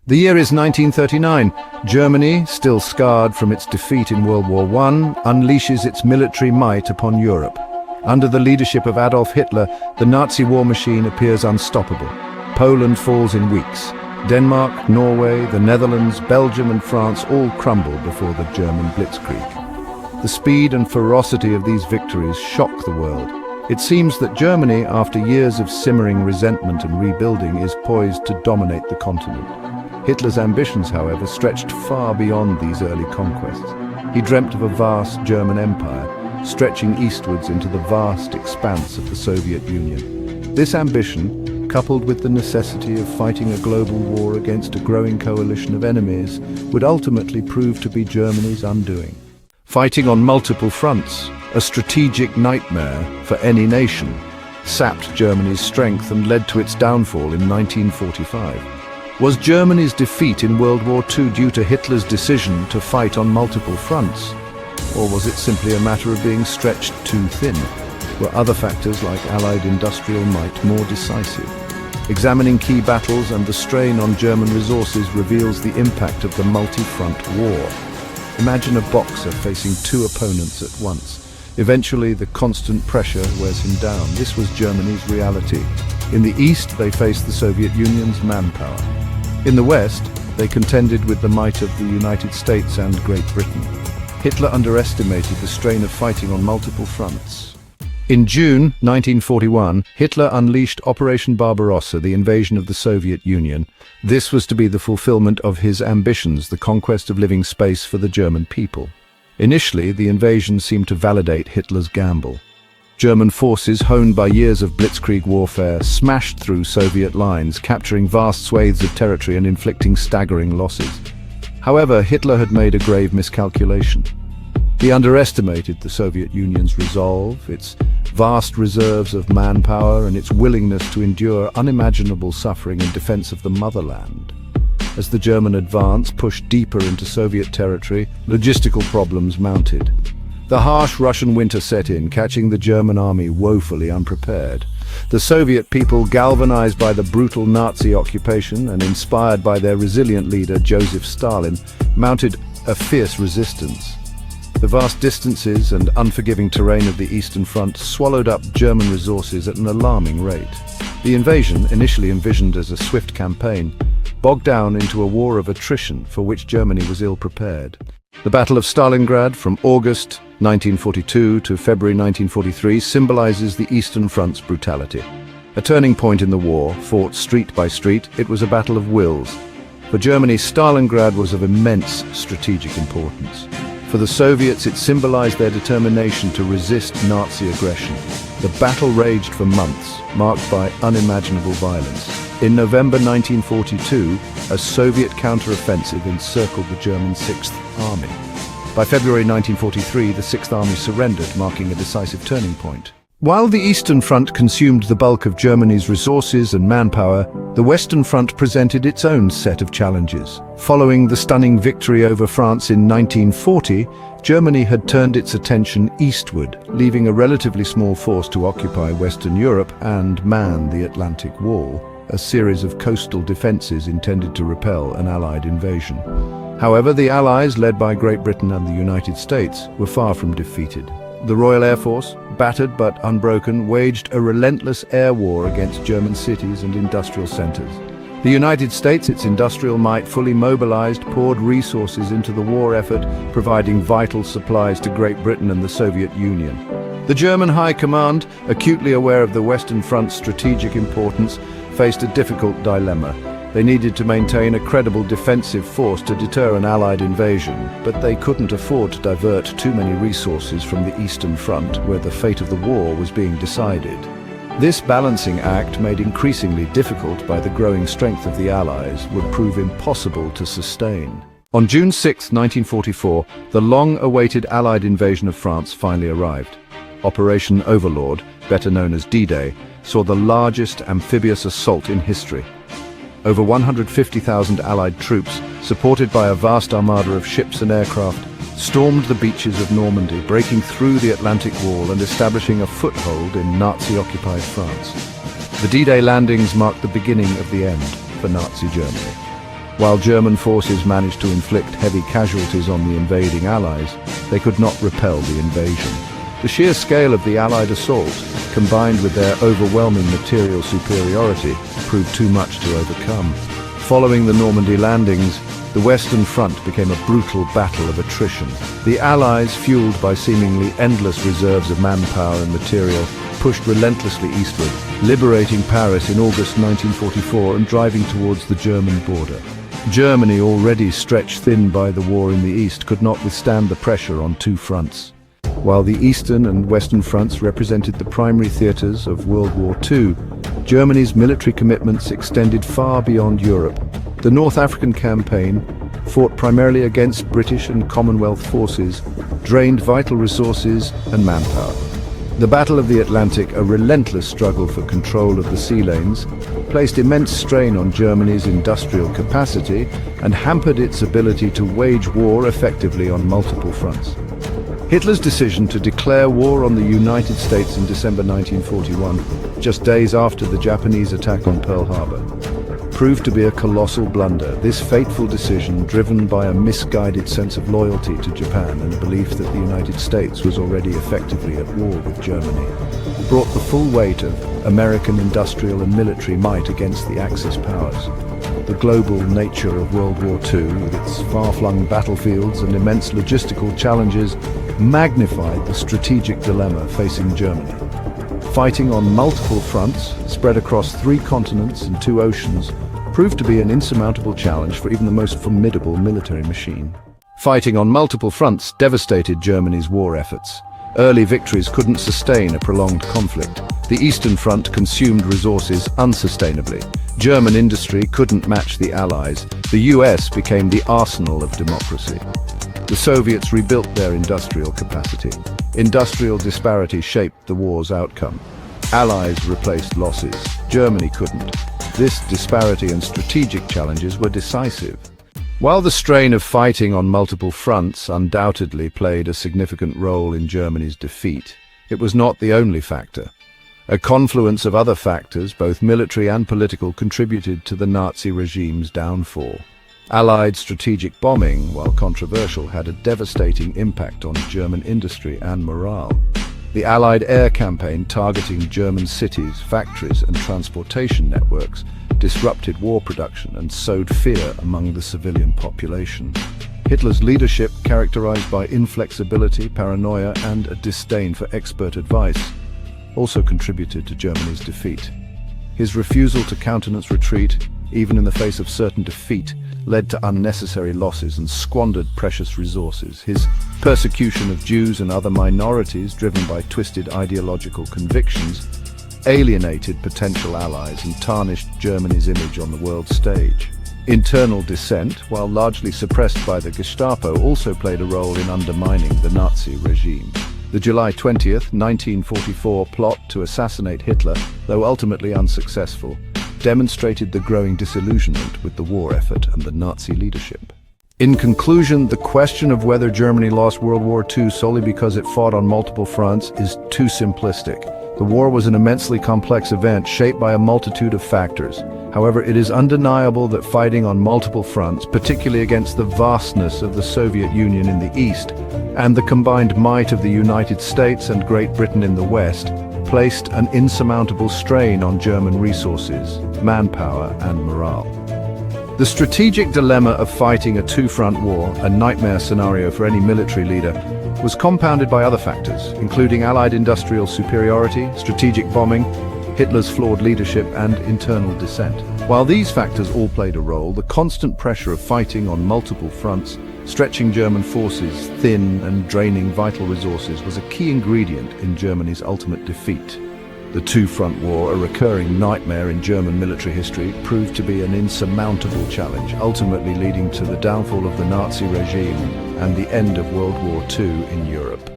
The year is 1939. Germany, still scarred from its defeat in World War I, unleashes its military might upon Europe. Under the leadership of Adolf Hitler, the Nazi war machine appears unstoppable. Poland falls in weeks. Denmark, Norway, the Netherlands, Belgium and France all crumble before the German blitzkrieg. The speed and ferocity of these victories shock the world. It seems that Germany, after years of simmering resentment and rebuilding, is poised to dominate the continent. Hitler's ambitions, however, stretched far beyond these early conquests. He dreamt of a vast German empire, stretching eastwards into the vast expanse of the Soviet Union. This ambition, coupled with the necessity of fighting a global war against a growing coalition of enemies, would ultimately prove to be Germany's undoing. Fighting on multiple fronts, a strategic nightmare for any nation, sapped Germany's strength and led to its downfall in 1945. Was Germany's defeat in World War II due to Hitler's decision to fight on multiple fronts? Or was it simply a matter of being stretched too thin? Were other factors like Allied industrial might more decisive? Examining key battles and the strain on German resources reveals the impact of the multi-front war. Imagine a boxer facing two opponents at once. Eventually, the constant pressure wears him down. This was Germany's reality. In the east, they faced the Soviet Union's manpower. In the west, they contended with the might of the United States and Great Britain. Hitler underestimated the strain of fighting on multiple fronts. In June 1941, Hitler unleashed Operation Barbarossa, the invasion of the Soviet Union. This was to be the fulfillment of his ambitions, the conquest of living space for the German people. Initially, the invasion seemed to validate Hitler's gamble. German forces, honed by years of blitzkrieg warfare, smashed through Soviet lines, capturing vast swathes of territory and inflicting staggering losses. However, Hitler had made a grave miscalculation. He underestimated the Soviet Union's resolve, its vast reserves of manpower, and its willingness to endure unimaginable suffering in defense of the motherland. As the German advance pushed deeper into Soviet territory, logistical problems mounted. The harsh Russian winter set in, catching the German army woefully unprepared. The Soviet people, galvanized by the brutal Nazi occupation and inspired by their resilient leader, Joseph Stalin, mounted a fierce resistance. The vast distances and unforgiving terrain of the Eastern Front swallowed up German resources at an alarming rate. The invasion, initially envisioned as a swift campaign, bogged down into a war of attrition for which Germany was ill-prepared. The Battle of Stalingrad, from August 1942 to February 1943, symbolizes the Eastern Front's brutality. A turning point in the war, fought street by street, it was a battle of wills. For Germany, Stalingrad was of immense strategic importance. For the Soviets, it symbolized their determination to resist Nazi aggression. The battle raged for months, marked by unimaginable violence. In November 1942, a Soviet counter-offensive encircled the German Sixth Army. By February 1943, the Sixth Army surrendered, marking a decisive turning point. While the Eastern Front consumed the bulk of Germany's resources and manpower, the Western Front presented its own set of challenges. Following the stunning victory over France in 1940, Germany had turned its attention eastward, leaving a relatively small force to occupy Western Europe and man the Atlantic Wall, a series of coastal defenses intended to repel an Allied invasion. However, the Allies, led by Great Britain and the United States, were far from defeated. The Royal Air Force, battered but unbroken, waged a relentless air war against German cities and industrial centers. The United States, its industrial might fully mobilized, poured resources into the war effort, providing vital supplies to Great Britain and the Soviet Union. The German High Command, acutely aware of the Western Front's strategic importance, faced a difficult dilemma. They needed to maintain a credible defensive force to deter an Allied invasion, but they couldn't afford to divert too many resources from the Eastern Front, where the fate of the war was being decided. This balancing act, made increasingly difficult by the growing strength of the Allies, would prove impossible to sustain. On June 6, 1944, the long-awaited Allied invasion of France finally arrived. Operation Overlord, better known as D-Day, saw the largest amphibious assault in history. Over 150,000 Allied troops, supported by a vast armada of ships and aircraft, stormed the beaches of Normandy, breaking through the Atlantic Wall and establishing a foothold in Nazi-occupied France. The D-Day landings marked the beginning of the end for Nazi Germany. While German forces managed to inflict heavy casualties on the invading Allies, they could not repel the invasion. The sheer scale of the Allied assault, combined with their overwhelming material superiority, proved too much to overcome. Following the Normandy landings, the Western Front became a brutal battle of attrition. The Allies, fueled by seemingly endless reserves of manpower and material, pushed relentlessly eastward, liberating Paris in August 1944 and driving towards the German border. Germany, already stretched thin by the war in the east, could not withstand the pressure on two fronts. While the eastern and western fronts represented the primary theaters of World War II, Germany's military commitments extended far beyond Europe. The North African campaign, fought primarily against British and Commonwealth forces, drained vital resources and manpower. The Battle of the Atlantic, a relentless struggle for control of the sea lanes, placed immense strain on Germany's industrial capacity and hampered its ability to wage war effectively on multiple fronts. Hitler's decision to declare war on the United States in December 1941, just days after the Japanese attack on Pearl Harbor, proved to be a colossal blunder. This fateful decision, driven by a misguided sense of loyalty to Japan and a belief that the United States was already effectively at war with Germany, brought the full weight of American industrial and military might against the Axis powers. The global nature of World War II, with its far-flung battlefields and immense logistical challenges, magnified the strategic dilemma facing Germany. Fighting on multiple fronts, spread across 3 continents and 2 oceans, proved to be an insurmountable challenge for even the most formidable military machine. Fighting on multiple fronts devastated Germany's war efforts. Early victories couldn't sustain a prolonged conflict. The Eastern Front consumed resources unsustainably. German industry couldn't match the Allies. The US became the arsenal of democracy. The Soviets rebuilt their industrial capacity. Industrial disparity shaped the war's outcome. Allies replaced losses. Germany couldn't. This disparity and strategic challenges were decisive. While the strain of fighting on multiple fronts undoubtedly played a significant role in Germany's defeat, it was not the only factor. A confluence of other factors, both military and political, contributed to the Nazi regime's downfall. Allied strategic bombing, while controversial, had a devastating impact on German industry and morale. The Allied air campaign targeting German cities, factories and transportation networks disrupted war production and sowed fear among the civilian population. Hitler's leadership, characterized by inflexibility, paranoia and a disdain for expert advice, also contributed to Germany's defeat. His refusal to countenance retreat, even in the face of certain defeat, led to unnecessary losses and squandered precious resources. His persecution of Jews and other minorities, driven by twisted ideological convictions, alienated potential allies and tarnished Germany's image on the world stage. Internal dissent, while largely suppressed by the Gestapo, also played a role in undermining the Nazi regime. The July 20th, 1944 plot to assassinate Hitler, though ultimately unsuccessful, demonstrated the growing disillusionment with the war effort and the Nazi leadership. In conclusion, the question of whether Germany lost World War II solely because it fought on multiple fronts is too simplistic. The war was an immensely complex event shaped by a multitude of factors. However, it is undeniable that fighting on multiple fronts, particularly against the vastness of the Soviet Union in the east and the combined might of the United States and Great Britain in the west, placed an insurmountable strain on German resources, manpower and morale. The strategic dilemma of fighting a two-front war, a nightmare scenario for any military leader, was compounded by other factors, including Allied industrial superiority, strategic bombing, Hitler's flawed leadership and internal dissent. While these factors all played a role, the constant pressure of fighting on multiple fronts, stretching German forces thin and draining vital resources, was a key ingredient in Germany's ultimate defeat. The two-front war, a recurring nightmare in German military history, proved to be an insurmountable challenge, ultimately leading to the downfall of the Nazi regime and the end of World War II in Europe.